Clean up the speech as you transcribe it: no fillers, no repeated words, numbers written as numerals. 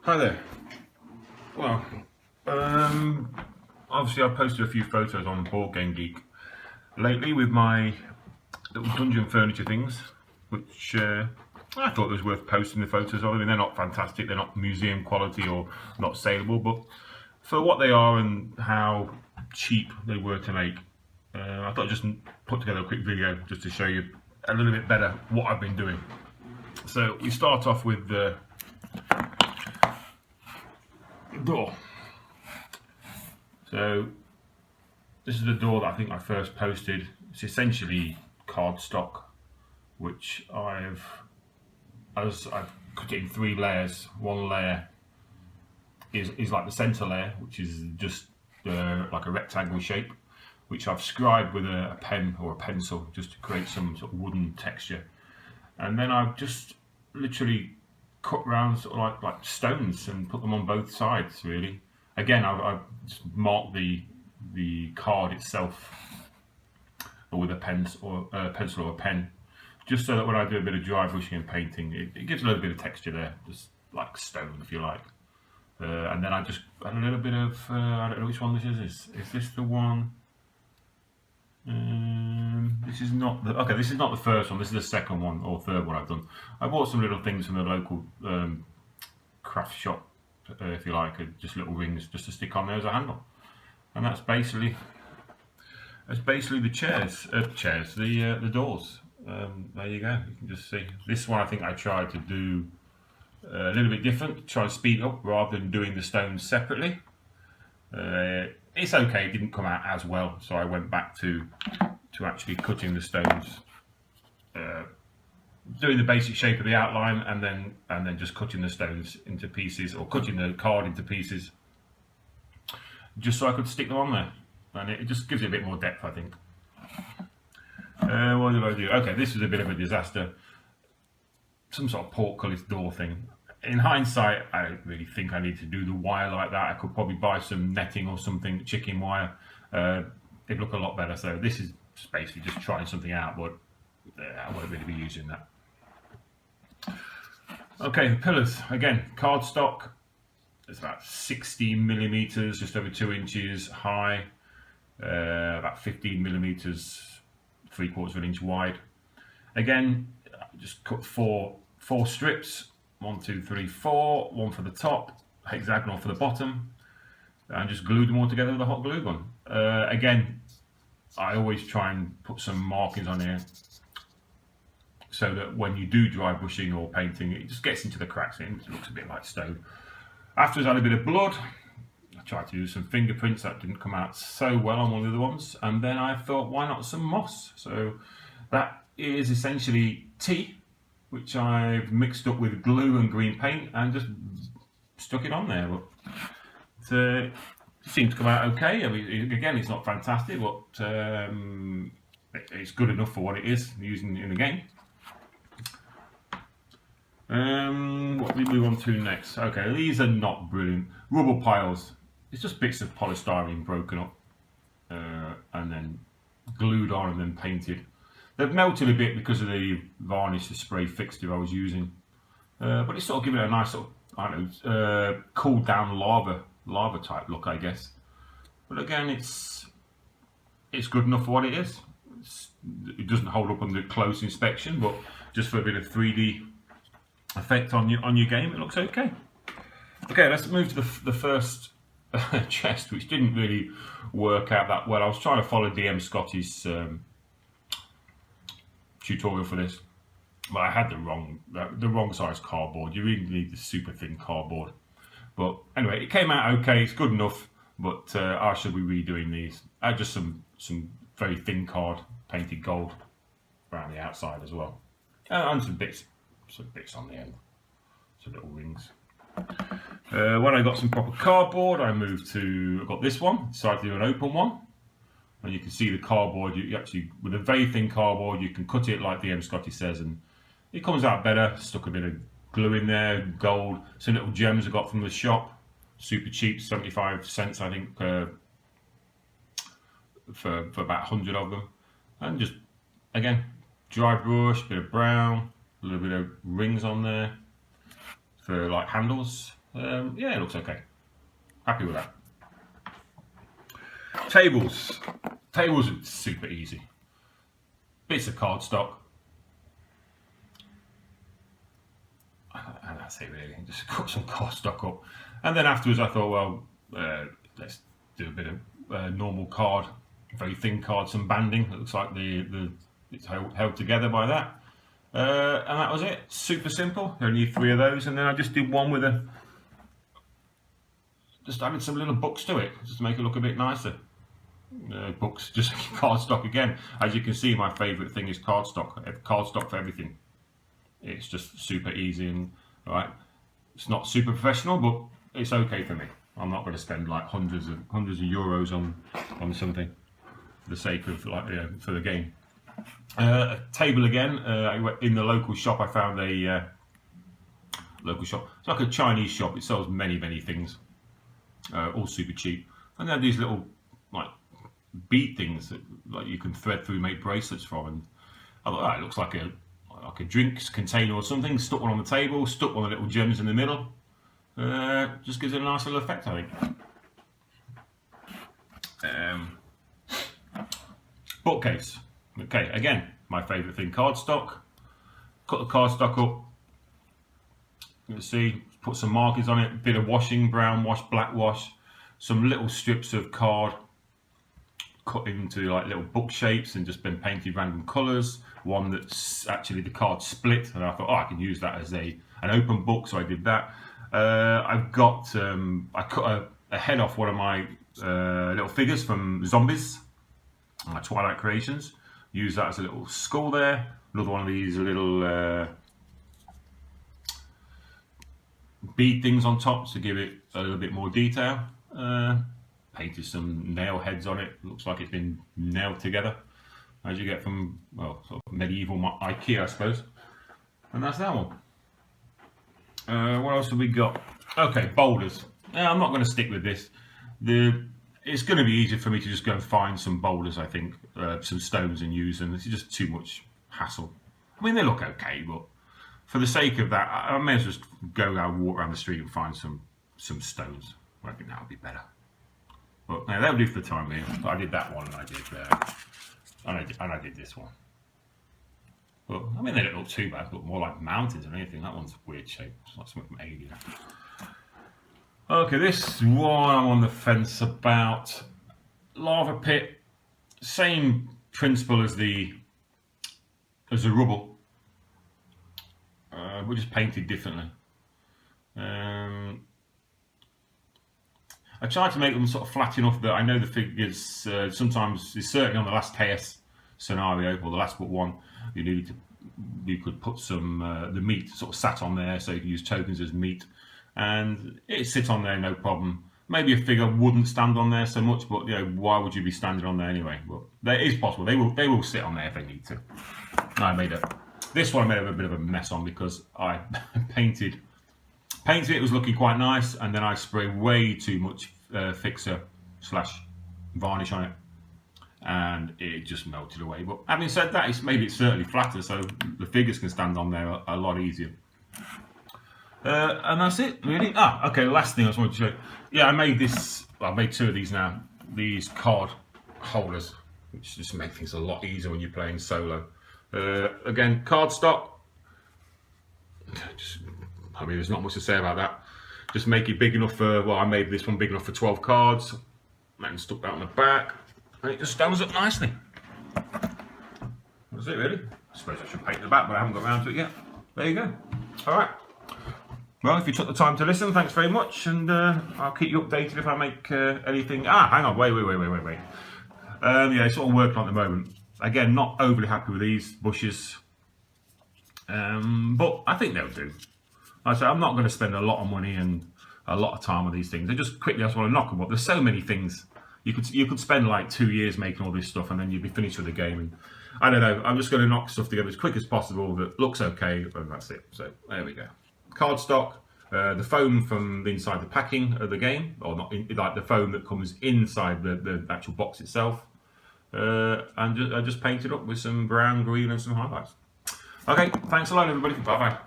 Hi there. Well, obviously I've posted a few photos on Board Game Geek lately with my little dungeon furniture things, which I thought it was worth posting the photos of. I mean, they're not fantastic, they're not museum quality or not saleable, but for what they are and how cheap they were to make, I thought I'd just put together a quick video just to show you a little bit better what I've been doing. So we start off with the door. So this is the door that I think I first posted. It's essentially cardstock, which I've cut it in 3 layers. One layer is like the center layer, which is just like a rectangle shape, which I've scribed with a pen or a pencil just to create some sort of wooden texture. And then I've just literally cut round sort of like stones and put them on both sides, really. Again, I've just marked the card itself with a pencil or a pen, just so that when I do a bit of dry brushing and painting, it gives a little bit of texture there, just like stone, if you like. And then I just add a little bit of, I don't know which one this is. Is this the one? This is not the, okay, this is not the first one, this is the second one or third one I've done. I bought some little things from the local craft shop, if you like, just little rings just to stick on there as a handle. And that's basically the the doors. There you go, you can just see. This one I think I tried to do a little bit different, try and speed up rather than doing the stones separately. It's okay, it didn't come out as well, so I went back to actually cutting the stones, doing the basic shape of the outline, and then just cutting the stones into pieces, or cutting the card into pieces, just so I could stick them on there, and it just gives it a bit more depth, I think. What did I do? Okay, this was a bit of a disaster. Some sort of portcullis door thing. In hindsight, I don't really think I need to do the wire like that. I could probably buy some netting or something, chicken wire. It'd look a lot better. So this is basically just trying something out, but I won't really be using that. Okay, the pillars. Again, cardstock. It's about 60 millimeters, just over 2 inches high, about 15 millimeters, 3/4 of an inch wide. Again, just cut four strips. 1, 2, 3, 4. One for the top, hexagonal for the bottom, and just glued them all together with a hot glue gun. Again, I always try and put some markings on here so that when you do dry brushing or painting, it just gets into the cracks and it looks a bit like stone. Afterwards, I had a bit of blood. I tried to do some fingerprints, that didn't come out so well on one of the other ones, and then I thought, why not some moss? So that is essentially tea, which I've mixed up with glue and green paint and just stuck it on there. But it seems to come out okay. I mean, again, it's not fantastic, but it's good enough for what it is using in the game. What do we move on to next? Okay, these are not brilliant. Rubble piles. It's just bits of polystyrene broken up and then glued on and then painted. They've melted a bit because of the varnish, the spray fixture I was using, but it's sort of giving it a nice sort of, I don't know, cooled down lava type look, I guess. But again, it's good enough for what it is. It doesn't hold up under close inspection, but just for a bit of 3D effect on your game, it looks okay. Okay, let's move to the first chest, which didn't really work out that well. I was trying to follow DM Scotty's tutorial for this, but I had the wrong size cardboard. You really need the super thin cardboard. But anyway, it came out okay. It's good enough, but I should be redoing these. I had just some very thin card painted gold around the outside as well, and some bits on the end, some little rings. When I got some proper cardboard, I got this one. Decided to do an open one. And you can see the cardboard, you actually, with a very thin cardboard, you can cut it like DM Scotty says, and it comes out better. Stuck a bit of glue in there, gold, some little gems I got from the shop, super cheap, 75 cents I think, for about 100 of them. And just, again, dry brush, bit of brown, a little bit of rings on there for like handles, Yeah, it looks okay. Happy with that. Tables. Tables are super easy. Bits of cardstock. And that's it really. Just cut some cardstock up. And then afterwards I thought, well, let's do a bit of normal card, very thin card, some banding. It looks like it's held together by that. And that was it. Super simple. You only need 3 of those, and then I just did one with just added some little books to it, just to make it look a bit nicer. Books, just cardstock again. As you can see, my favourite thing is cardstock. Cardstock for everything. It's just super easy, and right, it's not super professional, but it's okay for me. I'm not going to spend like hundreds of euros on something for the sake of for the game. Table again. In the local shop, I found a local shop. It's like a Chinese shop. It sells many things, all super cheap. And they have these little like bead things that like you can thread through, make bracelets from. And I thought, it looks like a drinks container or something. Stuck one on the table. Stuck one of the little gems in the middle. Just gives it a nice little effect, I think. Bookcase. Okay, again, my favourite thing, cardstock. Cut the cardstock up. You can see, put some markers on it, bit of washing, brown wash, black wash, some little strips of card cut into like little book shapes and just been painted random colours. One that's actually the card split, and I thought, I can use that as an open book, so I did that. I cut a head off one of my little figures from Zombies, my Twilight creations. Use that as a little skull there. Another one of these little bead things on top to give it a little bit more detail. Painted some nail heads on it. Looks like it's been nailed together, as you get from, well, sort of medieval IKEA, I suppose. And that's that one. What else have we got? Okay, boulders. I'm not going to stick with this. It's going to be easier for me to just go and find some boulders, I think, some stones, and use them. It's just too much hassle. I mean, they look okay, but for the sake of that, I may as well just go out and walk around the street and find some stones. I think that would be better. But no, that would do for the time being. I did that one, and I did this one. But I mean, they don't look too bad. They look more like mountains than anything. That one's a weird shape. It's like something from Alien. Okay, this one I'm on the fence about. Lava pit, same principle as the rubble, but just painted differently. I tried to make them sort of flat enough that I know the figures sometimes, certainly on the last KS scenario, or the last but one, you could put some the meat sort of sat on there, so you could use tokens as meat, and it sits on there no problem. Maybe a figure wouldn't stand on there so much, but why would you be standing on there anyway? But that is possible. They will sit on there if they need to. This one I made a bit of a mess on because I painted it. It was looking quite nice, and then I sprayed way too much fixer / varnish on it, and it just melted away. But having said that, it's made it certainly flatter, so the figures can stand on there a lot easier. And that's it, really. Okay, the last thing I just wanted to show you. Yeah, I made this. Well, I made 2 of these now. These card holders, which just make things a lot easier when you're playing solo. Again, cardstock. I mean, there's not much to say about that. Just make it big enough for, well, I made this one big enough for 12 cards. And stuck that on the back. And it just stands up nicely. That's it, really. I suppose I should paint the back, but I haven't got around to it yet. There you go. Alright. Well, if you took the time to listen, thanks very much. And I'll keep you updated if I make anything. Hang on. Wait. Yeah, it's all I'm working on at the moment. Again, not overly happy with these bushes. But I think they'll do. Like I say, I'm not going to spend a lot of money and a lot of time on these things. I just want to knock them up. There's so many things. You could spend like 2 years making all this stuff, and then you'd be finished with the game. And I don't know. I'm just going to knock stuff together as quick as possible that looks okay, and that's it. So there we go. Cardstock, the foam from inside the packing of the game, or not like the foam that comes inside the actual box itself, and I just painted up with some brown, green, and some highlights. Okay, thanks a lot, everybody. Bye bye.